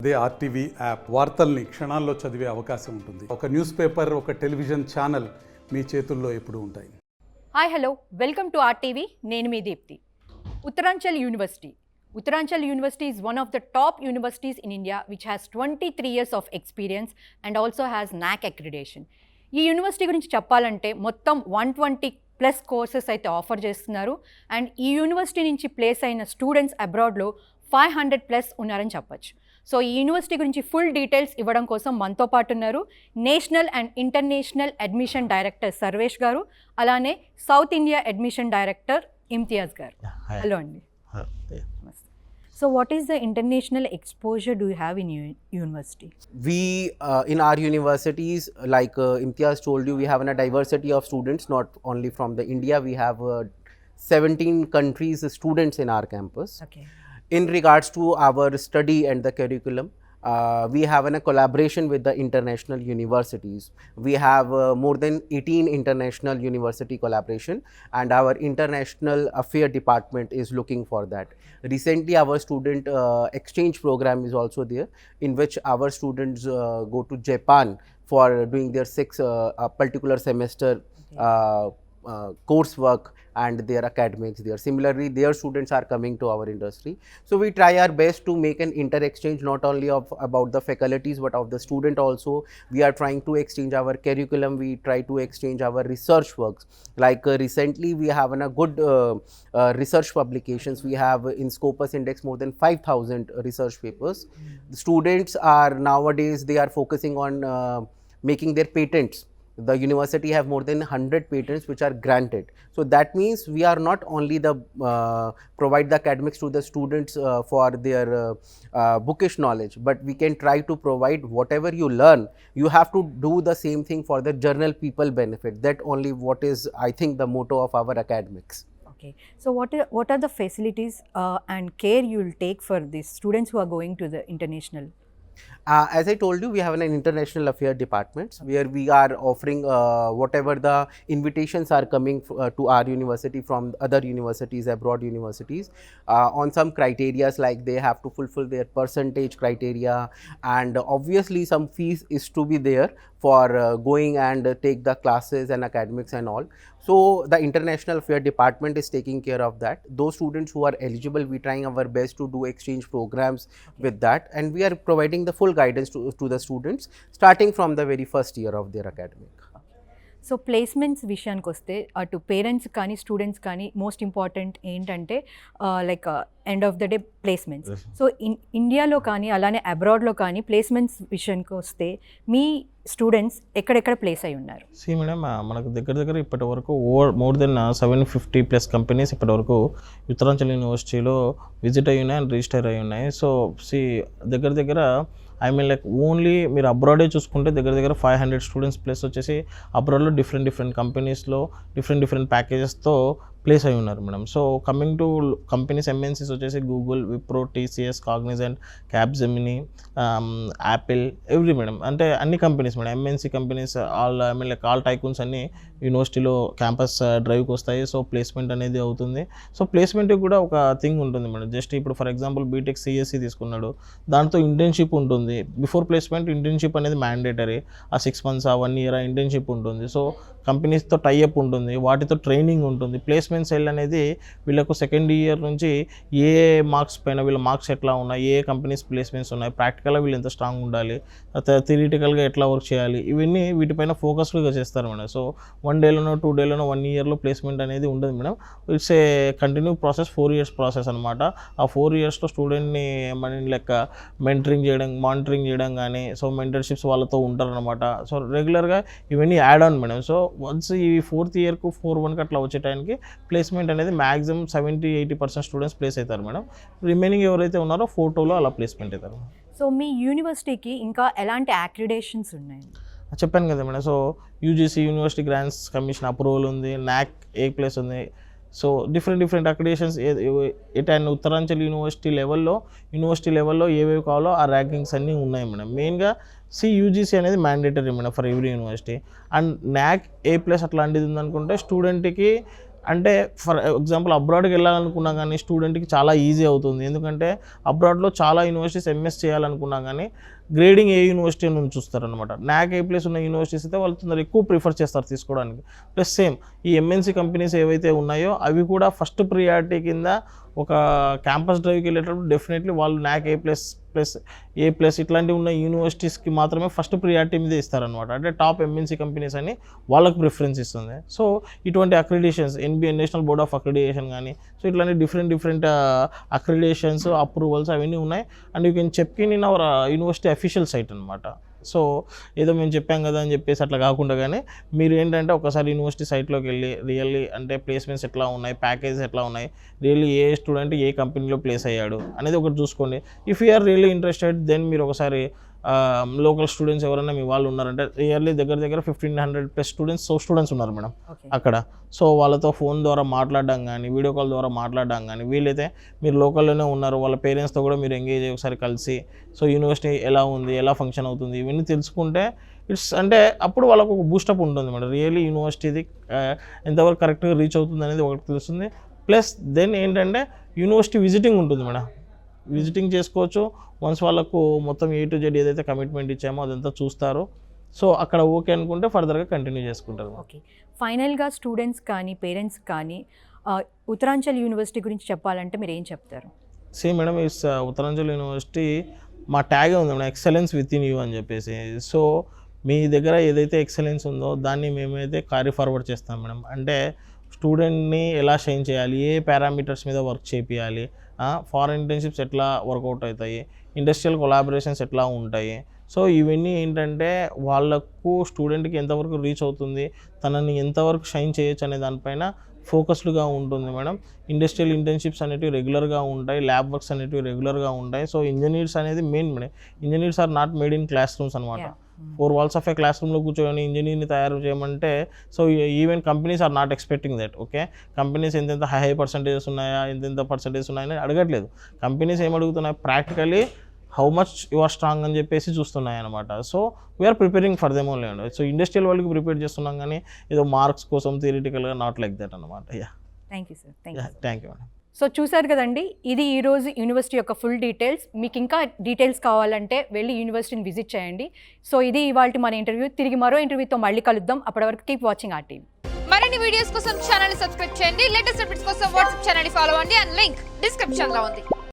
అదే RTV app వార్తల్ని క్షణాల్లో చదివే అవకాశం ఉంటుంది. ఒక న్యూస్ పేపర్, ఒక టెలివిజన్ ఛానల్ మీ చేతుల్లో ఎప్పుడూ ఉంటాయి. Hi hello, welcome to RTV. నేను మీ దీప్తి. Uttaranchal university is one of the top universities in India which has 23 years of experience and also has NAAC accreditation. ఈ యూనివర్సిటీ గురించి చెప్పాలంటే మొత్తం 120+ కోర్సెస్ అయితే ఆఫర్ చేస్తున్నారు. అండ్ ఈ యూనివర్సిటీ నుంచి ప్లేస్ అయిన స్టూడెంట్స్ అబ్రాడ్లో 500+ ఉన్నారని చెప్పచ్చు. సో ఈ యూనివర్సిటీ గురించి ఫుల్ డీటెయిల్స్ ఇవ్వడం కోసం మనతో పాటు ఉన్నారు national and international admission director Sarvesh గారు, అలానే south India admission director Imtiaz గారు. హలో అండి. So what is the international exposure do you have in your university? We in our universities, like Imtiaz told you, we have a diversity of students, not only from the India. We have 17 countries students in our campus. Okay. In regards to our study and the curriculum, we have a collaboration with the international universities. We have more than 18 international university collaboration, and our international affair department is looking for that. Recently our student exchange program is also there, in which our students go to Japan for doing their particular semester coursework and their academics there. Similarly, their students are coming to our industry. So we try our best to make an inter-exchange, not only about the faculties but of the student also. We are trying to exchange our curriculum. We try to exchange our research works. Like recently we have a good research publications. We have in Scopus Index more than 5,000 research papers. The students are nowadays, they are focusing on making their patents. The university have more than 100 patents which are granted. So that means we are not only the provide the academics to the students for their bookish knowledge, but we can try to provide whatever you learn. You have to do the same thing for the general people benefit. That only what is, I think, the motto of our academics. Okay. So what are the facilities and care you will take for these students who are going to the international? As I told you, we have an international affair departments where we are offering whatever the invitations are coming to our university from other universities, abroad universities, on some criterias, like they have to fulfill their percentage criteria, and obviously some fees is to be there for going and take the classes and academics and all. So the international affair department is taking care of that. Those students who are eligible, we trying our best to do exchange programs with that, and we are providing the full guidance to the students starting from the very first year of their academic. So placements విషయానికి వస్తే అటు parents కానీ students కానీ most important ఏంటంటే like end of the day placements. So ఇండియాలో కానీ అలానే అబ్రాడ్లో కానీ ప్లేస్మెంట్స్ విషయానికి వస్తే మీ స్టూడెంట్స్ ఎక్కడెక్కడ ప్లేస్ అయి ఉన్నారు? మేడం, మనకు దగ్గర ఇప్పటి వరకు మోర్ దెన్ 750+ కంపెనీస్ ఇప్పటి వరకు ఉత్తరాంచల్ యూనివర్సిటీలో విజిట్ అయ్యి ఉన్నాయి అండ్ రిజిస్టర్ అయ్యి ఉన్నాయి. సో దగ్గర ఐ మీన్ లైక్ ఓన్లీ మీరు అబ్రాడే చూసుకుంటే దగ్గర 500 స్టూడెంట్స్ ప్లస్ వచ్చేసి అబ్రాడ్లో డిఫరెంట్ కంపెనీస్లో డిఫరెంట్ ప్యాకేజెస్తో ప్లేస్ అయి ఉన్నారు madam. So coming to companies MNCs వచ్చేసి Google, Wipro, TCS, Cognizant, Capgemini, Apple, every madam, అంటే అన్ని companies madam, MNC companies all, I mean like all tycoons అన్ని యూనివర్సిటీలో క్యాంపస్ డ్రైవ్కి వస్తాయి. సో ప్లేస్మెంట్ అనేది అవుతుంది. సో ప్లేస్మెంట్కి కూడా ఒక థింగ్ ఉంటుంది మేడం. జస్ట్ ఇప్పుడు ఫర్ ఎగ్జాంపుల్ బీటెక్ సిఎస్సి తీసుకున్నాడు, దాంతో ఇంటర్న్షిప్ ఉంటుంది. బిఫోర్ ప్లేస్మెంట్ ఇంటర్న్షిప్ అనేది మ్యాండేటరీ. ఆ 6 months 1 year ఇంటర్న్షిప్ ఉంటుంది. సో కంపెనీస్తో టైఅప్ ఉంటుంది, వాటితో ట్రైనింగ్ ఉంటుంది. ప్లేస్మెంట్ సెల్ అనేది వీళ్ళకు సెకండ్ ఇయర్ నుంచి ఏ మార్క్స్ పైన వీళ్ళ మార్క్స్ ఎట్లా ఉన్నాయి, ఏ కంపెనీస్ ప్లేస్మెంట్స్ ఉన్నాయి, ప్రాక్టికల్గా వీళ్ళు ఎంత స్ట్రాంగ్ ఉండాలి, థియరిటికల్గా ఎట్లా వర్క్ చేయాలి, ఇవన్నీ వీటిపైన ఫోకస్డ్గా చేస్తారు మేడం. సో 1 dayలోనో 2 dayలోనో 1 yearలో ప్లేస్మెంట్ అనేది ఉండదు madam. It's a continue process, 4 years process అనమాట. ఆ 4 yearsలో స్టూడెంట్ని మన లెక్క మెంటరింగ్ చేయడం, మానిటరింగ్ చేయడం కానీ, సో మెంటర్షిప్స్ వాళ్ళతో ఉంటారనమాట. సో రెగ్యులర్గా ఇవన్నీ add on madam. So once ఈ 4th yearకు 4-1కి అట్లా వచ్చే టైంకి ప్లేస్మెంట్ అనేది మ్యాక్సిమం 70-80% స్టూడెంట్స్ ప్లేస్ అవుతారు మేడం. రిమైనింగ్ ఎవరైతే ఉన్నారో ఫోటోలో అలా ప్లేస్మెంట్ అవుతారు. సో మీ యూనివర్సిటీకి ఇంకా ఎలాంటి అక్రిడేషన్స్ ఉన్నాయి? చెప్పాను కదా madam. So UGC university grants commission approval ఉంది, NAAC A+ ఉంది. సో డిఫరెంట్ అక్రిడేషన్స్ ఎటైనా ఉత్తరాంచల్ యూనివర్సిటీ లెవెల్లో ఏవేవి కావాలో ఆ ర్యాంకింగ్స్ అన్నీ ఉన్నాయి మేడం. మెయిన్గా యూజీసీ అనేది mandatory madam for every university. And NAAC A+ అట్లాంటిది ఉందనుకుంటే స్టూడెంట్కి అంటే ఫర్ ఎగ్జాంపుల్ అబ్రాడ్కి వెళ్ళాలనుకున్నా కానీ స్టూడెంట్కి చాలా ఈజీ అవుతుంది. ఎందుకంటే అబ్రాడ్లో చాలా యూనివర్సిటీస్ ఎంఎస్ చేయాలనుకున్నా కానీ గ్రేడింగ్ ఏ యూనివర్సిటీ నుంచి చూస్తారనమాట. NAC A+ ఉన్న యూనివర్సిటీస్ అయితే వాళ్ళు తొందరగా ఎక్కువ ప్రిఫర్ చేస్తారు తీసుకోవడానికి. ప్లస్ సేమ్ ఈ MNC కంపెనీస్ ఏవైతే ఉన్నాయో అవి కూడా ఫస్ట్ ప్రియారిటీ కింద ఒక క్యాంపస్ డ్రైవ్కి వెళ్ళేటప్పుడు డెఫినెట్లీ వాళ్ళు NAC A+ ఇట్లాంటివి ఉన్న యూనివర్సిటీస్కి మాత్రమే ఫస్ట్ ప్రియారిటీ మీద ఇస్తారనమాట. అంటే టాప్ MNC కంపెనీస్ అని వాళ్ళకి ప్రిఫరెన్స్ ఇస్తుంది. సో ఇటువంటి accreditations NBA national board of accreditation కానీ సో ఇట్లాంటి డిఫరెంట్ అక్రిడియేషన్స్ అప్రూవల్స్ అవన్నీ ఉన్నాయి. And you can check in our university official site అనమాట. సో ఏదో మేము చెప్పాం కదా అని చెప్పేసి అట్లా కాకుండా కానీ మీరు ఏంటంటే ఒకసారి యూనివర్సిటీ సైట్లోకి వెళ్ళి రియల్లీ అంటే ప్లేస్మెంట్స్ ఎట్లా ఉన్నాయి, ప్యాకేజెస్ ఎట్లా ఉన్నాయి, రియల్లీ ఏ స్టూడెంట్ ఏ కంపెనీలో ప్లేస్ అయ్యాడు అనేది ఒకటి చూసుకోండి. If you are really interested then మీరు ఒకసారి లోకల్ స్టూడెంట్స్ ఎవరైనా మీ వాళ్ళు ఉన్నారంటే రియల్లీ దగ్గర 1500+ స్టూడెంట్స్ ఉన్నారు మేడం అక్కడ. సో వాళ్ళతో ఫోన్ ద్వారా మాట్లాడడం కానీ వీడియో కాల్ ద్వారా మాట్లాడడం కానీ వీలైతే మీరు లోకల్లోనే ఉన్నారు వాళ్ళ పేరెంట్స్తో కూడా మీరు ఎంగేజ్ అయ్యి ఒకసారి కలిసి సో యూనివర్సిటీ ఎలా ఉంది, ఎలా ఫంక్షన్ అవుతుంది ఇవన్నీ తెలుసుకుంటే అంటే అప్పుడు వాళ్ళకు ఒక బూస్టప్ ఉంటుంది మేడం. రియల్లీ యూనివర్సిటీది ఎంతవరకు కరెక్ట్గా రీచ్ అవుతుంది అనేది ఒకటి తెలుస్తుంది. ప్లస్ దెన్ ఏంటంటే యూనివర్సిటీ విజిటింగ్ ఉంటుంది మేడం. విజిటింగ్ చేసుకోవచ్చు. వన్స్ వాళ్ళకు మొత్తం A to Z ఏదైతే కమిట్మెంట్ ఇచ్చామో అదంతా చూస్తారు. సో అక్కడ ఓకే అనుకుంటే ఫర్దర్గా కంటిన్యూ చేసుకుంటారు. ఓకే, ఫైనల్గా స్టూడెంట్స్ కానీ పేరెంట్స్ కానీ ఉత్తరాంచల్ యూనివర్సిటీ గురించి చెప్పాలంటే మీరు ఏం చెప్తారు? Same madam is Uttaranchal university మా ట్యాగే ఉంది madam, excellence with in you అని చెప్పేసి. సో మీ దగ్గర ఏదైతే ఎక్సలెన్స్ ఉందో దాన్ని మేమైతే క్యారీ ఫార్వర్డ్ చేస్తాం మేడం. అంటే స్టూడెంట్ని ఎలా షైన్ చేయాలి, ఏ పారామీటర్స్ మీద వర్క్ చేయాలి, ఫారెన్ ఇంటర్న్షిప్స్ ఎట్లా వర్కౌట్ అవుతాయి, ఇండస్ట్రియల్ కొలాబరేషన్స్ ఎట్లా ఉంటాయి. సో ఇవన్నీ ఏంటంటే వాళ్ళకు స్టూడెంట్కి ఎంతవరకు రీచ్ అవుతుంది, తనని ఎంతవరకు షైన్ చేయొచ్చు అనే దానిపైన ఫోకస్డ్గా ఉంటుంది మేడం. ఇండస్ట్రియల్ ఇంటర్న్షిప్స్ అనేటివి రెగ్యులర్గా ఉంటాయి, ల్యాబ్ వర్క్స్ అనేటివి రెగ్యులర్గా ఉంటాయి. సో ఇంజనీర్స్ అనేది main madam. Engineers are not made in classrooms అనమాట. 4 walls ఆఫ్ ఏ క్లాస్ రూమ్లో కూర్చొని ఇంజనీర్ని తయారు చేయమంటే so even companies are not expecting that. Okay, companies ఎంతెంత హై పర్సంటేజెస్ ఉన్నాయా, ఎంతెంత పర్సంటేజ్ ఉన్నాయని అడగట్లేదు. కంపెనీస్ ఏం అడుగుతున్నాయి, practically how much you are strong అని చెప్పేసి చూస్తున్నాయి అనమాట. So we are preparing for them only అండి. సో ఇండస్ట్రియల్ వాళ్ళకి ప్రిపేర్ చేస్తున్నాం కానీ ఏదో మార్క్స్ కోసం థియరిటికల్గా నాట్ లైక్ దట్ అనమాట. Thank you sir. Thank you madam. So చూసారు కదండి, ఇది ఈరోజు యూనివర్సిటీ యొక్క ఫుల్ డీటెయిల్స్. మీకు ఇంకా డీటెయిల్స్ కావాలంటే వెళ్ళి యూనివర్సిటీని విజిట్ చేయండి. సో ఇది ఇవాల్టి మన ఇంటర్వ్యూ. తిరిగి మరో ఇంటర్వ్యూతో మళ్ళీ కలుద్దాం. అప్పటి వరకు కీప్ వాచింగ్ RTV. మరిన్ని వీడియోస్ కోసం ఛానల్ ని సబ్స్క్రైబ్ చేయండి. లేటెస్ట్ అప్డేట్స్ కోసం వాట్సాప్ ఛానల్ ని ఫాలో అవ్వండి. అండ్ లింక్ డిస్క్రిప్షన్ లో ఉంది.